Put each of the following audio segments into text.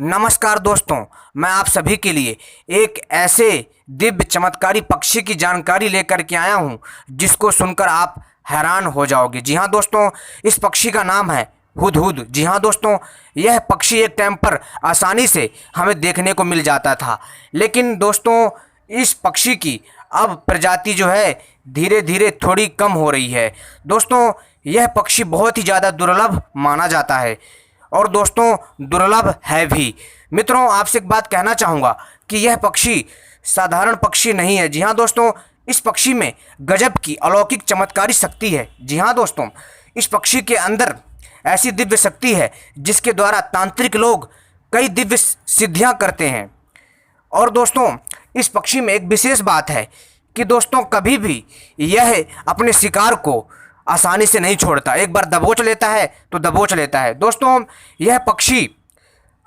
नमस्कार दोस्तों, मैं आप सभी के लिए एक ऐसे दिव्य चमत्कारी पक्षी की जानकारी लेकर के आया हूं जिसको सुनकर आप हैरान हो जाओगे। जी हाँ दोस्तों, इस पक्षी का नाम है हुदहुद। जी हाँ दोस्तों, यह पक्षी एक टाइम पर आसानी से हमें देखने को मिल जाता था, लेकिन दोस्तों इस पक्षी की अब प्रजाति जो है धीरे धीरे थोड़ी कम हो रही है। दोस्तों यह पक्षी बहुत ही ज़्यादा दुर्लभ माना जाता है और दोस्तों दुर्लभ है भी। मित्रों, आपसे एक बात कहना चाहूँगा कि यह पक्षी साधारण पक्षी नहीं है। जी हाँ दोस्तों, इस पक्षी में गजब की अलौकिक चमत्कारी शक्ति है। जी हाँ दोस्तों, इस पक्षी के अंदर ऐसी दिव्य शक्ति है जिसके द्वारा तांत्रिक लोग कई दिव्य सिद्धियाँ करते हैं। और दोस्तों इस पक्षी में एक विशेष बात है कि दोस्तों कभी भी यह अपने शिकार को आसानी से नहीं छोड़ता। एक बार दबोच लेता है तो दबोच लेता है। दोस्तों यह पक्षी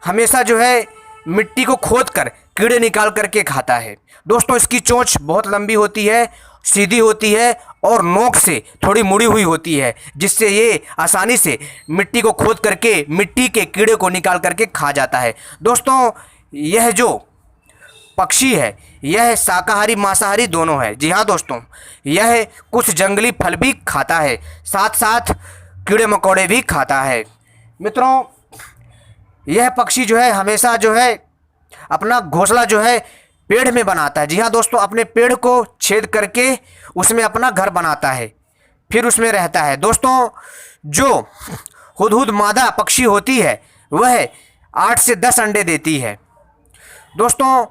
हमेशा जो है मिट्टी को खोद कर कीड़े निकाल करके खाता है। दोस्तों इसकी चोंच बहुत लंबी होती है, सीधी होती है और नोक से थोड़ी मुड़ी हुई होती है, जिससे ये आसानी से मिट्टी को खोद करके मिट्टी के कीड़े को निकाल करके खा जाता है। दोस्तों यह जो पक्षी है यह शाकाहारी मांसाहारी दोनों है। जी हाँ दोस्तों, यह कुछ जंगली फल भी खाता है, साथ साथ कीड़े मकोड़े भी खाता है। मित्रों यह पक्षी जो है हमेशा जो है अपना घोंसला जो है पेड़ में बनाता है। जी हाँ दोस्तों, अपने पेड़ को छेद करके उसमें अपना घर बनाता है, फिर उसमें रहता है। दोस्तों जो हुदहुद मादा पक्षी होती है वह 8 से 10 अंडे देती है। दोस्तों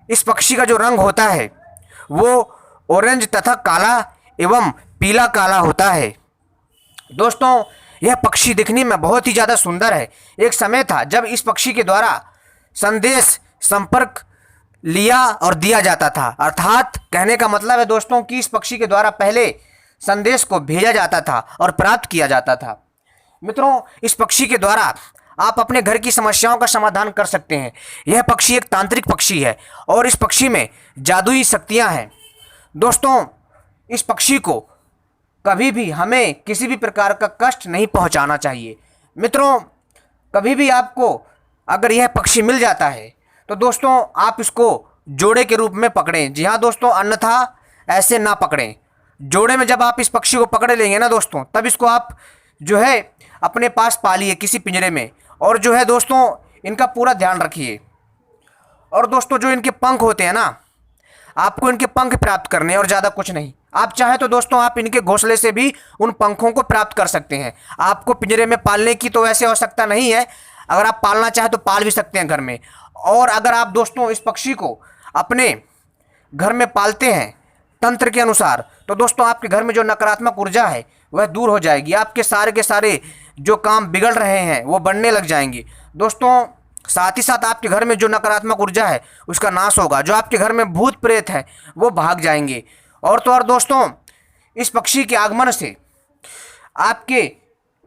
इस पक्षी का जो रंग होता है वो ऑरेंज तथा काला एवं पीला काला होता है। दोस्तों यह पक्षी दिखने में बहुत ही ज़्यादा सुंदर है। एक समय था जब इस पक्षी के द्वारा संदेश संपर्क लिया और दिया जाता था, अर्थात कहने का मतलब है दोस्तों कि इस पक्षी के द्वारा पहले संदेश को भेजा जाता था और प्राप्त किया जाता था। मित्रों इस पक्षी के द्वारा आप अपने घर की समस्याओं का समाधान कर सकते हैं। यह पक्षी एक तांत्रिक पक्षी है और इस पक्षी में जादुई शक्तियां हैं। दोस्तों इस पक्षी को कभी भी हमें किसी भी प्रकार का कष्ट नहीं पहुंचाना चाहिए। मित्रों कभी भी आपको अगर यह पक्षी मिल जाता है तो दोस्तों आप इसको जोड़े के रूप में पकड़ें। जी हाँ दोस्तों, अन्यथा ऐसे ना पकड़ें। जोड़े में जब आप इस पक्षी को पकड़ लेंगे ना दोस्तों, तब इसको आप जो है अपने पास पालिए किसी पिंजरे में, और जो है दोस्तों इनका पूरा ध्यान रखिए। और दोस्तों जो इनके पंख होते हैं ना, आपको इनके पंख प्राप्त करने और ज़्यादा कुछ नहीं। आप चाहें तो दोस्तों आप इनके घोंसले से भी उन पंखों को प्राप्त कर सकते हैं। आपको पिंजरे में पालने की तो वैसे आवश्यकता नहीं है, अगर आप पालना चाहें तो पाल भी सकते हैं घर में। और अगर आप दोस्तों इस पक्षी को अपने घर में पालते हैं तंत्र के अनुसार, तो दोस्तों आपके घर में जो नकारात्मक ऊर्जा है वह दूर हो जाएगी। आपके सारे के सारे जो काम बिगड़ रहे हैं वो बनने लग जाएंगे। दोस्तों साथ ही साथ आपके घर में जो नकारात्मक ऊर्जा है उसका नाश होगा। जो आपके घर में भूत प्रेत है वो भाग जाएंगे। और तो और दोस्तों इस पक्षी के आगमन से आपके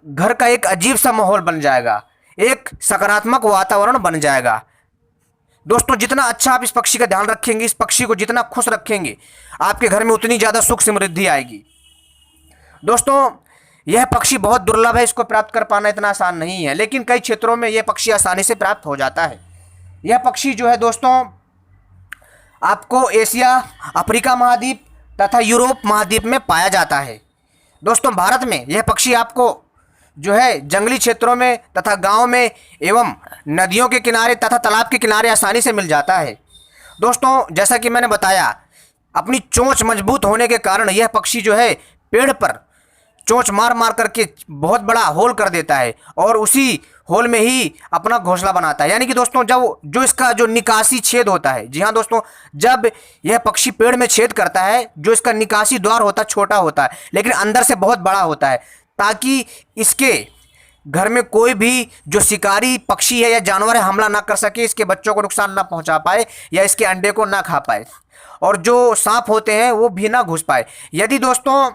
घर का एक अजीब सा माहौल बन जाएगा, एक सकारात्मक वातावरण बन जाएगा। दोस्तों जितना अच्छा आप इस पक्षी का ध्यान रखेंगे, इस पक्षी को जितना खुश रखेंगे, आपके घर में उतनी ज़्यादा सुख समृद्धि आएगी। दोस्तों यह पक्षी बहुत दुर्लभ है, इसको प्राप्त कर पाना इतना आसान नहीं है, लेकिन कई क्षेत्रों में यह पक्षी आसानी से प्राप्त हो जाता है। यह पक्षी जो है दोस्तों आपको एशिया, अफ्रीका महाद्वीप तथा यूरोप महाद्वीप में पाया जाता है। दोस्तों भारत में यह पक्षी आपको जो है जंगली क्षेत्रों में तथा गांव में एवं नदियों के किनारे तथा तालाब के किनारे आसानी से मिल जाता है। दोस्तों जैसा कि मैंने बताया, अपनी चोंच मजबूत होने के कारण यह पक्षी जो है पेड़ पर चोंच मार मार करके बहुत बड़ा होल कर देता है और उसी होल में ही अपना घोंसला बनाता है। यानी कि दोस्तों जब जो इसका जो निकासी छेद होता है, जी हाँ दोस्तों, जब यह पक्षी पेड़ में छेद करता है, जो इसका निकासी द्वार होता है छोटा होता है लेकिन अंदर से बहुत बड़ा होता है, ताकि इसके घर में कोई भी जो शिकारी पक्षी है या जानवर है हमला ना कर सके, इसके बच्चों को नुकसान ना पहुंचा पाए या इसके अंडे को ना खा पाए, और जो सांप होते हैं वो भी ना घुस पाए। यदि दोस्तों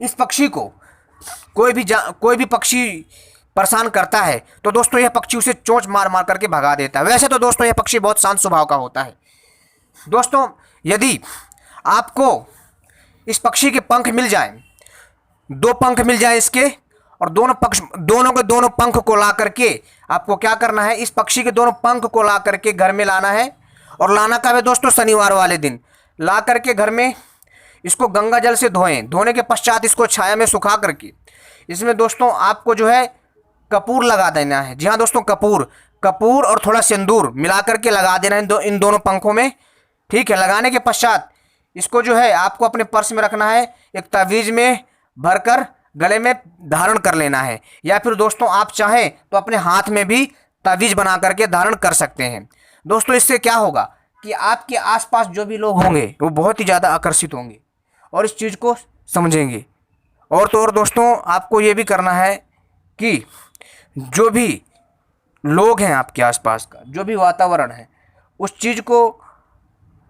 इस पक्षी को कोई भी पक्षी परेशान करता है तो दोस्तों यह पक्षी उसे चोंच मार मार करके भगा देता है। वैसे तो दोस्तों यह पक्षी बहुत शांत स्वभाव का होता है। दोस्तों यदि आपको इस पक्षी के पंख मिल जाएं, 2 पंख मिल जाएं इसके, और दोनों के दोनों पंख को ला करके आपको क्या करना है, इस पक्षी के दोनों पंख को ला करके घर में लाना है। और लाना कब है दोस्तों, शनिवार वाले दिन ला करके घर में इसको गंगा जल से धोएं। धोने के पश्चात इसको छाया में सुखा करके इसमें दोस्तों आपको जो है कपूर लगा देना है। जी हाँ दोस्तों, कपूर और थोड़ा सिंदूर मिला करके लगा देना है इन दोनों पंखों में। ठीक है, लगाने के पश्चात इसको जो है आपको अपने पर्स में रखना है, एक तावीज़ में भरकर गले में धारण कर लेना है। या फिर दोस्तों आप चाहें तो अपने हाथ में भी तावीज़ बना करके धारण कर सकते हैं। दोस्तों इससे क्या होगा कि आपके आसपास जो भी लोग होंगे वो बहुत ही ज़्यादा आकर्षित होंगे और इस चीज़ को समझेंगे। और तो और दोस्तों आपको ये भी करना है कि जो भी लोग हैं आपके आसपास का जो भी वातावरण है उस चीज़ को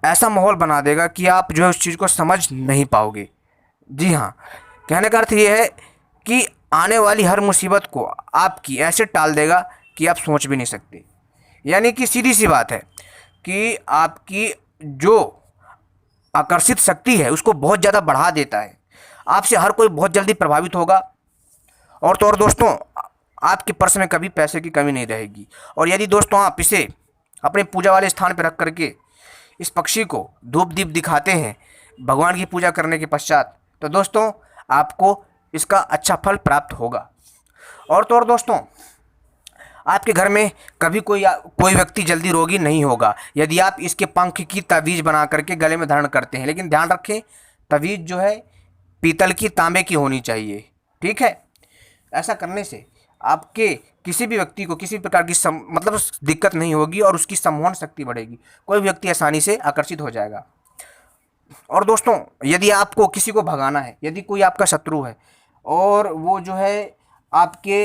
ऐसा माहौल बना देगा कि आप जो है उस चीज़ को समझ नहीं पाओगे। जी हाँ, कहने का अर्थ ये है कि आने वाली हर मुसीबत को आपकी ऐसे टाल देगा कि आप सोच भी नहीं सकते। यानी कि सीधी सी बात है कि आपकी जो आकर्षित शक्ति है उसको बहुत ज़्यादा बढ़ा देता है। आपसे हर कोई बहुत जल्दी प्रभावित होगा। और तो और दोस्तों आपके पर्स में कभी पैसे की कमी नहीं रहेगी। और यदि दोस्तों आप इसे अपने पूजा वाले स्थान पर रख करके इस पक्षी को धूप दीप दिखाते हैं भगवान की पूजा करने के पश्चात, तो दोस्तों आपको इसका अच्छा फल प्राप्त होगा। और तो और दोस्तों आपके घर में कभी कोई व्यक्ति जल्दी रोगी नहीं होगा यदि आप इसके पंख की तावीज़ बना करके गले में धारण करते हैं। लेकिन ध्यान रखें, तावीज़ जो है पीतल की, तांबे की होनी चाहिए। ठीक है, ऐसा करने से आपके किसी भी व्यक्ति को किसी प्रकार की मतलब दिक्कत नहीं होगी और उसकी सम्मोहन शक्ति बढ़ेगी। कोई व्यक्ति आसानी से आकर्षित हो जाएगा। और दोस्तों यदि आपको किसी को भगाना है, यदि कोई आपका शत्रु है और वो जो है आपके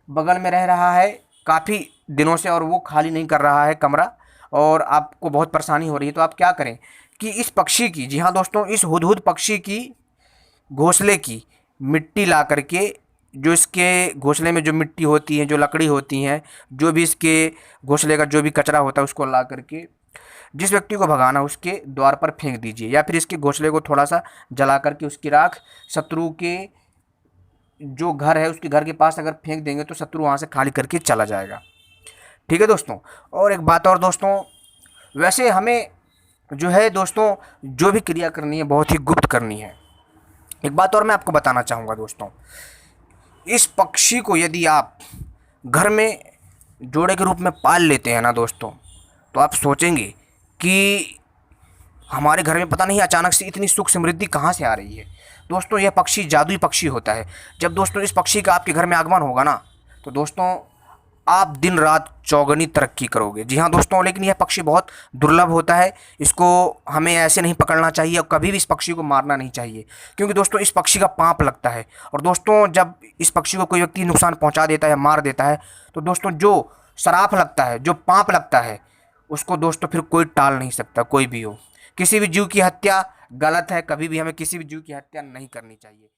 बगल में रह रहा है काफ़ी दिनों से और वो खाली नहीं कर रहा है कमरा और आपको बहुत परेशानी हो रही है, तो आप क्या करें कि इस पक्षी की, जी हाँ दोस्तों, इस हुदहुद पक्षी की घोंसले की मिट्टी ला करके, जो इसके घोंसले में जो मिट्टी होती है, जो लकड़ी होती हैं, जो भी इसके घोंसले का जो भी कचरा होता है उसको ला करके जिस व्यक्ति को भगाना उसके द्वार पर फेंक दीजिए। या फिर इसके घोंसले को थोड़ा सा जला करके उसकी राख शत्रु के जो घर है उसके घर के पास अगर फेंक देंगे तो शत्रु वहाँ से खाली करके चला जाएगा। ठीक है दोस्तों। और एक बात और दोस्तों, वैसे हमें जो है दोस्तों जो भी क्रिया करनी है बहुत ही गुप्त करनी है। एक बात और मैं आपको बताना चाहूँगा दोस्तों, इस पक्षी को यदि आप घर में जोड़े के रूप में पाल लेते हैं ना दोस्तों, तो आप सोचेंगे कि हमारे घर में पता नहीं अचानक से इतनी सुख समृद्धि कहाँ से आ रही है। दोस्तों यह पक्षी जादुई पक्षी होता है। जब दोस्तों इस पक्षी का आपके घर में आगमन होगा ना, तो दोस्तों आप दिन रात चौगनी तरक्की करोगे। जी हाँ दोस्तों, लेकिन यह पक्षी बहुत दुर्लभ होता है। इसको हमें ऐसे नहीं पकड़ना चाहिए और कभी भी इस पक्षी को मारना नहीं चाहिए, क्योंकि दोस्तों इस पक्षी का पाँप लगता है। और दोस्तों जब इस पक्षी को कोई व्यक्ति नुकसान पहुँचा देता है, मार देता है, तो दोस्तों जो श्राप लगता है, जो पाँप लगता है, उसको दोस्तों फिर कोई टाल नहीं सकता, कोई भी हो। किसी भी जीव की हत्या गलत है, कभी भी हमें किसी भी जीव की हत्या नहीं करनी चाहिए।